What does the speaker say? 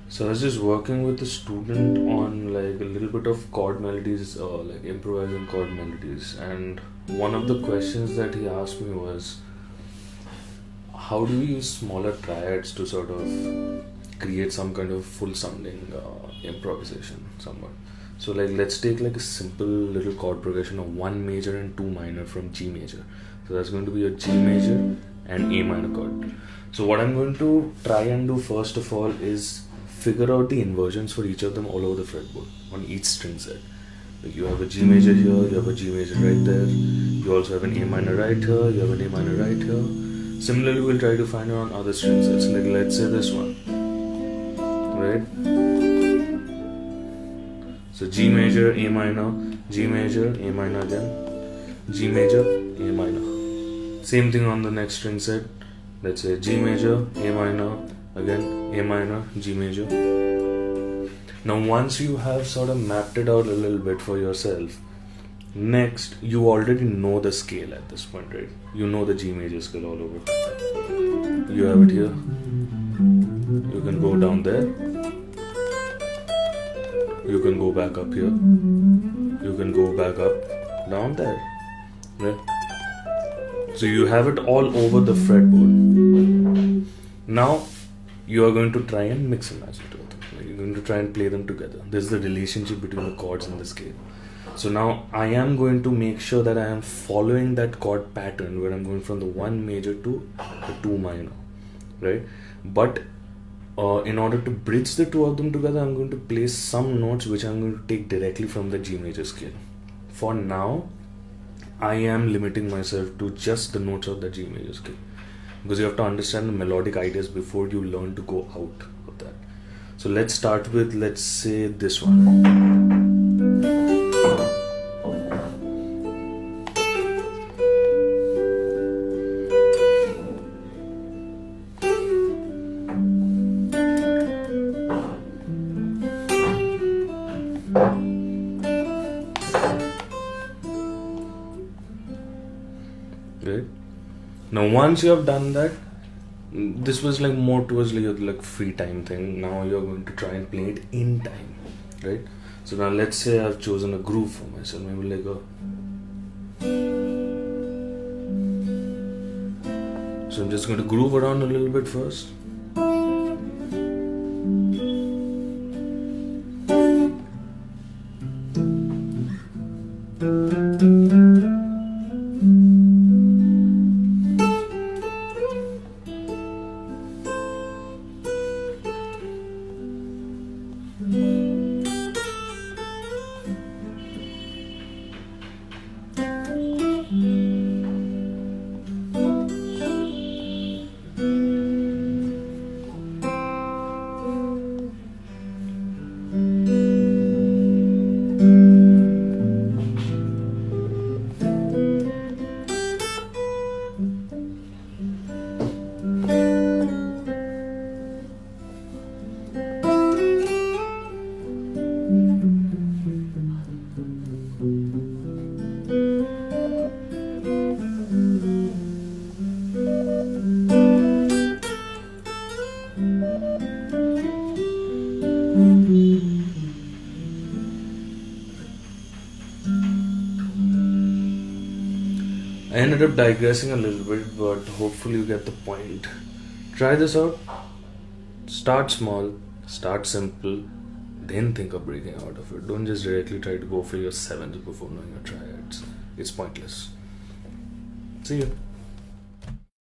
So I was just working with a student on like a little bit of chord melodies, like improvising chord melodies, and one of the questions that he asked me was, how do we use smaller triads to sort of create some kind of full sounding improvisation somewhat. So like let's take like a simple little chord progression of 1 major and 2 minor from G major. So that's going to be a G major and A minor chord. So what I'm going to try and do first of all is figure out the inversions for each of them all over the fretboard on each string set. Like you have a G major here, you have a G major right there, you also have an A minor right here, you have an A minor right here. Similarly, we'll try to find it on other string sets, like let's say this one, right? So G major, A minor, G major, A minor again, G major, A minor. Same thing on the next string set. Let's say G major, A minor, again A minor, G major. Now once you have sort of mapped it out a little bit for yourself, next you already know the scale at this point, right? You know the G major scale all over. You have it here. You can go down there. You can go back up here. You can go back up, down there, right? So you have it all over the fretboard. Now you are going to try and mix and match the two of them. You're going to try and play them together. This is the relationship between the chords and the scale. So now I am going to make sure that I am following that chord pattern where I'm going from the 1 major to the 2 minor, right? But in order to bridge the two of them together, I'm going to place some notes which I'm going to take directly from the G major scale. For now, I am limiting myself to just the notes of the G major scale, because you have to understand the melodic ideas before you learn to go out of that. So let's start with, let's say, this one. Right? Now once you have done that, this was like more towards like free time thing. Now you're going to try and play it in time, right? So now let's say I've chosen a groove for myself, maybe like a. So I'm just going to groove around a little bit first. I ended up digressing a little bit, but hopefully you get the point. Try this out. Start small, start simple, then think of breaking out of it. Don't just directly try to go for your sevens before knowing your triads. It's pointless. See you.